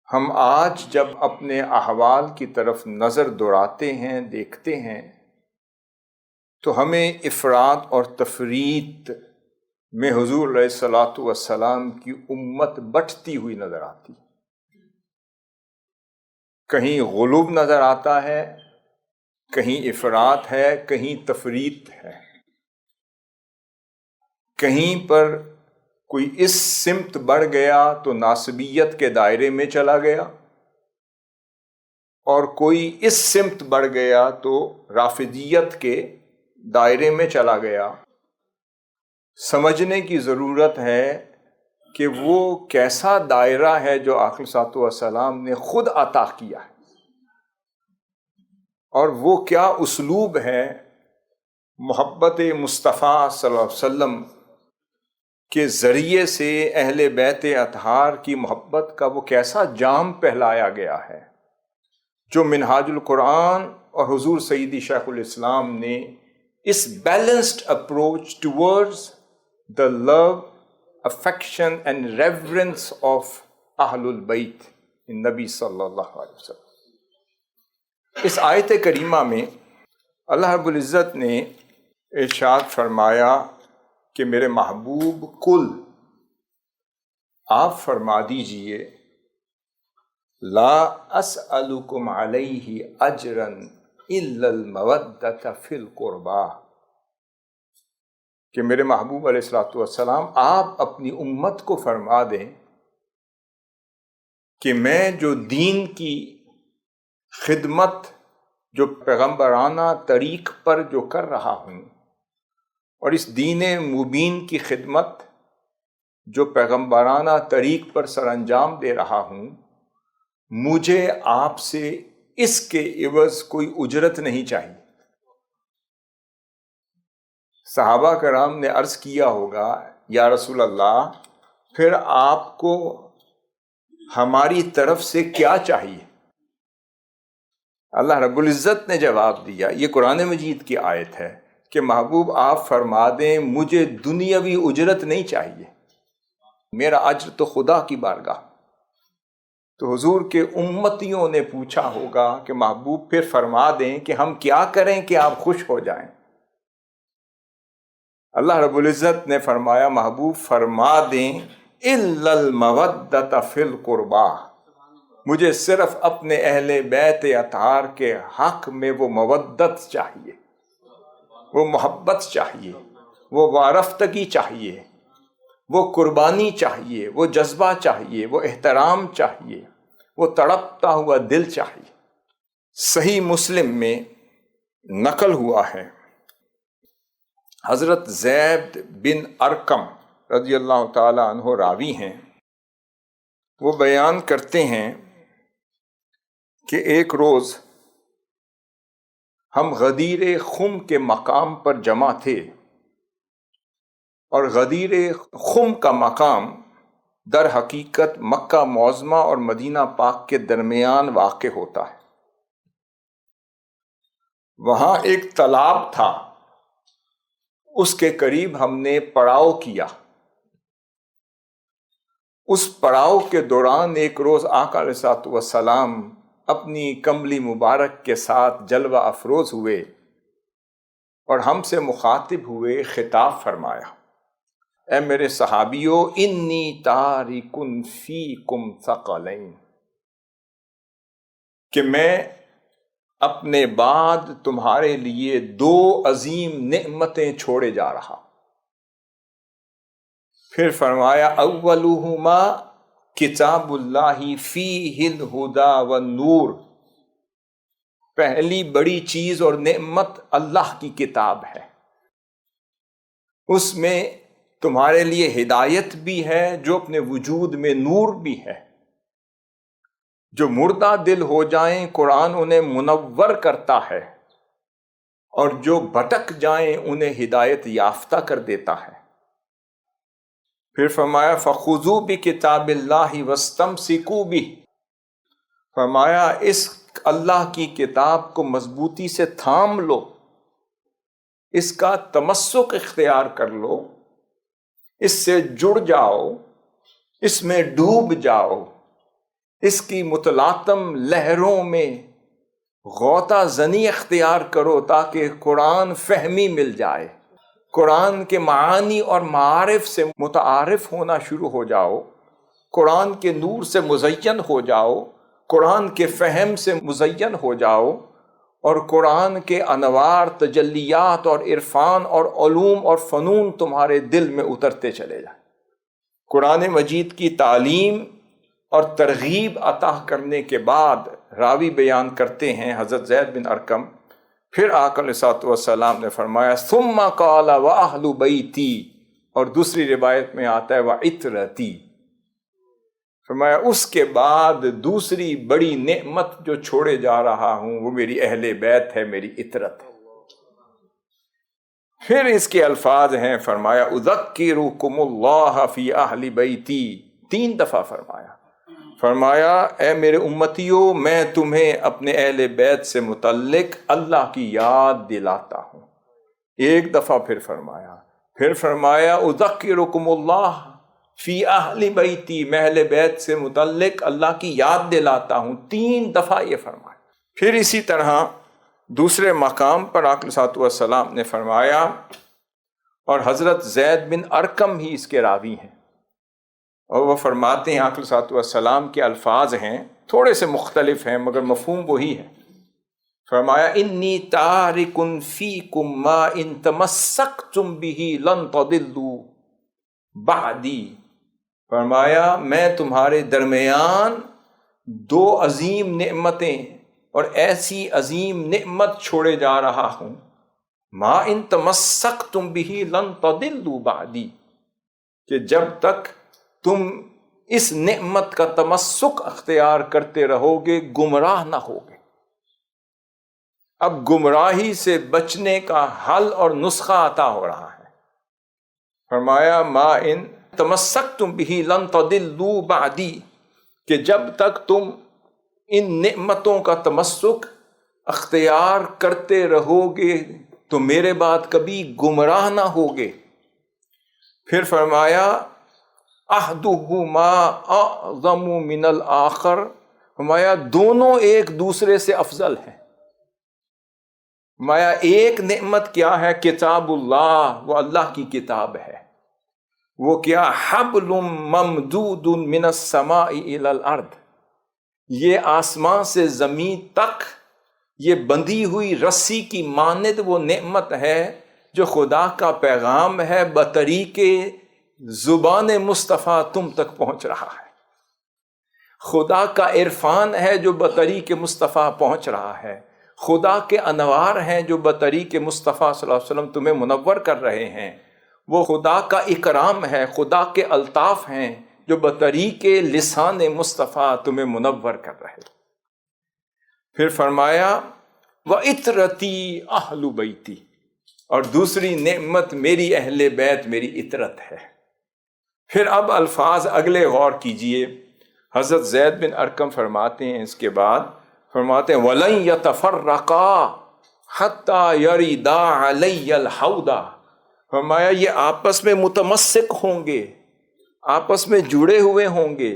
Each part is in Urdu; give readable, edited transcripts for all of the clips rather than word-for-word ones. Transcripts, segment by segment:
ہم آج جب اپنے احوال کی طرف نظر دوڑاتے ہیں، دیکھتے ہیں، تو ہمیں افراط اور تفریط میں حضور علیہ الصلوۃ والسلام کی امت بٹتی ہوئی نظر آتی ہے۔ کہیں غلوب نظر آتا ہے، کہیں افراط ہے، کہیں تفریط ہے، کہیں پر کوئی اس سمت بڑھ گیا تو ناسبیت کے دائرے میں چلا گیا، اور کوئی اس سمت بڑھ گیا تو رافضیت کے دائرے میں چلا گیا۔ سمجھنے کی ضرورت ہے کہ وہ کیسا دائرہ ہے جو آقا صلی اللہ علیہ وسلم نے خود عطا کیا ہے، اور وہ کیا اسلوب ہے محبت مصطفیٰ صلی اللہ علیہ وسلم کے ذریعے سے اہل بیت اطہار کی محبت کا وہ کیسا جام پہلایا گیا ہے، جو منہاج القرآن اور حضور سیدی شیخ الاسلام نے اس balanced approach towards the love, affection and reverence of Ahlul Bayt in نبی صلی اللہ علیہ وسلم۔ اس آیت کریمہ میں اللہ رب العزت نے ارشاد فرمایا کہ میرے محبوب کل آپ فرما دیجئے لا اسألکم علیہ اجرا الا المودۃ فی القربی، کہ میرے محبوب علیہ الصلوۃ والسلام آپ اپنی امت کو فرما دیں کہ میں جو دین کی خدمت جو پیغمبرانہ طریق پر جو کر رہا ہوں، اور اس دین مبین کی خدمت جو پیغمبرانہ طریق پر سر انجام دے رہا ہوں، مجھے آپ سے اس کے عوض کوئی اجرت نہیں چاہیے۔ صحابہ کرام نے عرض کیا ہوگا یا رسول اللہ پھر آپ کو ہماری طرف سے کیا چاہیے؟ اللہ رب العزت نے جواب دیا، یہ قرآن مجید کی آیت ہے کہ محبوب آپ فرما دیں مجھے دنیاوی اجرت نہیں چاہیے، میرا اجر تو خدا کی بارگاہ۔ تو حضور کے امتیوں نے پوچھا ہوگا کہ محبوب پھر فرما دیں کہ ہم کیا کریں کہ آپ خوش ہو جائیں؟ اللہ رب العزت نے فرمایا محبوب فرما دیں الا المودۃ فی القربی، مجھے صرف اپنے اہل بیت اطہار کے حق میں وہ مودت چاہیے، وہ محبت چاہیے، وہ وارفتگی چاہیے، وہ قربانی چاہیے، وہ جذبہ چاہیے، وہ احترام چاہیے، وہ تڑپتا ہوا دل چاہیے۔ صحیح مسلم میں نقل ہوا ہے، حضرت زید بن ارقم رضی اللہ تعالی عنہ راوی ہیں، وہ بیان کرتے ہیں کہ ایک روز ہم غدیر خم کے مقام پر جمع تھے، اور غدیر خم کا مقام در حقیقت مکہ معظمہ اور مدینہ پاک کے درمیان واقع ہوتا ہے۔ وہاں ایک تالاب تھا، اس کے قریب ہم نے پڑاؤ کیا۔ اس پڑاؤ کے دوران ایک روز آقا علیہ الصلوۃ والسلام اپنی کملی مبارک کے ساتھ جلوہ افروز ہوئے اور ہم سے مخاطب ہوئے، خطاب فرمایا، اے میرے صحابیو انی تارک فیکم ثقلین، کہ میں اپنے بعد تمہارے لیے دو عظیم نعمتیں چھوڑے جا رہا۔ پھر فرمایا اولہما کتاب اللہ فیہ الہدی والنور، پہلی بڑی چیز اور نعمت اللہ کی کتاب ہے، اس میں تمہارے لیے ہدایت بھی ہے، جو اپنے وجود میں نور بھی ہے۔ جو مردہ دل ہو جائیں قرآن انہیں منور کرتا ہے، اور جو بھٹک جائیں انہیں ہدایت یافتہ کر دیتا ہے۔ پھر فرمایا فخذوا بکتاب اللہ واستمسکوا بہ، فرمایا اس اللہ کی کتاب کو مضبوطی سے تھام لو، اس کا تمسک اختیار کر لو، اس سے جڑ جاؤ، اس میں ڈوب جاؤ، اس کی متلاطم لہروں میں غوطہ زنی اختیار کرو تاکہ قرآن فہمی مل جائے، قرآن کے معانی اور معارف سے متعارف ہونا شروع ہو جاؤ، قرآن کے نور سے مزین ہو جاؤ، قرآن کے فہم سے مزین ہو جاؤ، اور قرآن کے انوار، تجلیات اور عرفان اور علوم اور فنون تمہارے دل میں اترتے چلے جائیں۔ قرآن مجید کی تعلیم اور ترغیب عطا کرنے کے بعد راوی بیان کرتے ہیں حضرت زید بن ارقم، پھر آقا علیہ الصلوۃ والسلام نے فرمایا ثم قال واہل بیتی، اور دوسری روایت میں آتا ہے وعطرتی، فرمایا اس کے بعد دوسری بڑی نعمت جو چھوڑے جا رہا ہوں وہ میری اہل بیت ہے، میری عطرت ہے۔ پھر اس کے الفاظ ہیں، فرمایا اذکرکم اللہ فی اہل بیتی، 3 دفعہ فرمایا اے میرے امتیوں، میں تمہیں اپنے اہل بیت سے متعلق اللہ کی یاد دلاتا ہوں۔ 1 دفعہ پھر فرمایا اذکرکم اللہ فی اہل بیتی، میں اہل بیت سے متعلق اللہ کی یاد دلاتا ہوں، 3 دفعہ یہ فرمایا۔ پھر اسی طرح دوسرے مقام پر آقا علیہ الصلوۃ والسلام نے فرمایا، اور حضرت زید بن ارقم ہی اس کے راوی ہیں، اور وہ فرماتے ہیں، آقا علیہ الصلوۃ والسلام کے الفاظ ہیں، تھوڑے سے مختلف ہیں مگر مفہوم وہی ہے۔ فرمایا انی تارک فیکم ما ان تمسکتم بہ لن تضلوا بعدی، فرمایا میں تمہارے درمیان 2 عظیم نعمتیں اور ایسی عظیم نعمت چھوڑے جا رہا ہوں، ما ان تمسکتم بہ لن تضلوا بعدی، کہ جب تک تم اس نعمت کا تمسک اختیار کرتے رہو گے گمراہ نہ ہوگے۔ اب گمراہی سے بچنے کا حل اور نسخہ عطا ہو رہا ہے۔ فرمایا ما ان تمسکتم بہ لن تضلوا بعدی، کہ جب تک تم ان نعمتوں کا تمسک اختیار کرتے رہو گے تو میرے بعد کبھی گمراہ نہ ہوگے۔ پھر فرمایا احدہما اعظم من الآخر، فرمایا دونوں ایک دوسرے سے افضل ہیں۔ فرمایا ایک نعمت کیا ہے؟ کتاب اللہ، وہ اللہ کی کتاب ہے۔ وہ کیا؟ حبل ممدود من السماء الی الارض، یہ آسمان سے زمین تک یہ بندھی ہوئی رسی کی مانند وہ نعمت ہے جو خدا کا پیغام ہے بطریق زبان مصطفیٰ تم تک پہنچ رہا ہے، خدا کا عرفان ہے جو بطریق مصطفیٰ پہنچ رہا ہے، خدا کے انوار ہیں جو بطریق مصطفیٰ صلی اللہ علیہ وسلم تمہیں منور کر رہے ہیں، وہ خدا کا اکرام ہے، خدا کے الطاف ہیں جو بطریق لسان مصطفیٰ تمہیں منور کر رہے۔ پھر فرمایا وَعِطْرَتِي أَهْلُ بَيْتِي، اور دوسری نعمت میری اہل بیت، میری عطرت ہے۔ پھر اب الفاظ اگلے غور کیجئے، حضرت زید بن ارقم فرماتے ہیں، اس کے بعد فرماتے ہیں وَلَن يَتَفَرَّقَا حَتَّى يَرِدَا عَلَيَّ الْحَوْضَ، فرمایا یہ آپس میں متمسک ہوں گے، آپس میں جڑے ہوئے ہوں گے۔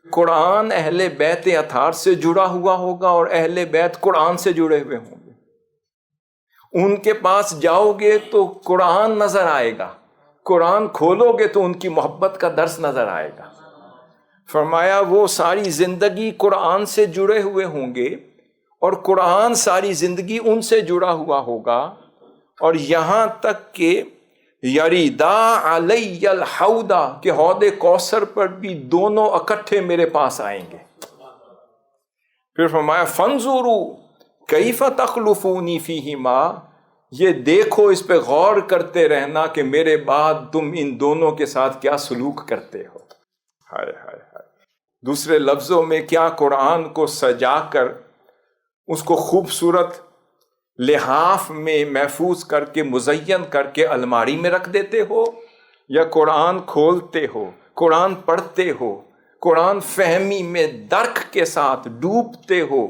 قرآن اہل بیت اطہار سے جڑا ہوا ہوگا اور اہل بیت قرآن سے جڑے ہوئے ہوں گے۔ ان کے پاس جاؤ گے تو قرآن نظر آئے گا، قرآن کھولو گے تو ان کی محبت کا درس نظر آئے گا۔ فرمایا وہ ساری زندگی قرآن سے جڑے ہوئے ہوں گے اور قرآن ساری زندگی ان سے جڑا ہوا ہوگا، اور یہاں تک کہ یریدا علی الحوض، کہ حوض کوثر پر بھی دونوں اکٹھے میرے پاس آئیں گے۔ پھر فرمایا فانظروا کیف تخلفونی فیہما، یہ دیکھو، اس پہ غور کرتے رہنا کہ میرے بعد تم ان دونوں کے ساتھ کیا سلوک کرتے ہو۔ ہائے ہائے ہائے، دوسرے لفظوں میں کیا قرآن کو سجا کر اس کو خوبصورت لحاف میں محفوظ کر کے مزین کر کے الماری میں رکھ دیتے ہو، یا قرآن کھولتے ہو، قرآن پڑھتے ہو، قرآن فہمی میں درک کے ساتھ ڈوبتے ہو،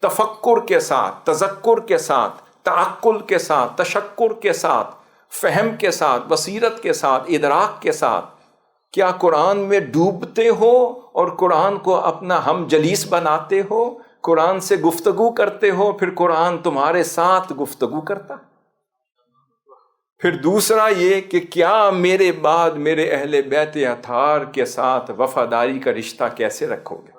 تفکر کے ساتھ، تذکر کے ساتھ، تعقل کے ساتھ، تشکر کے ساتھ، فہم کے ساتھ، بصیرت کے ساتھ، ادراک کے ساتھ کیا قرآن میں ڈوبتے ہو اور قرآن کو اپنا ہم جلیس بناتے ہو، قرآن سے گفتگو کرتے ہو، پھر قرآن تمہارے ساتھ گفتگو کرتا؟ پھر دوسرا یہ کہ کیا میرے بعد میرے اہل بیت اطہار کے ساتھ وفاداری کا رشتہ کیسے رکھو گے؟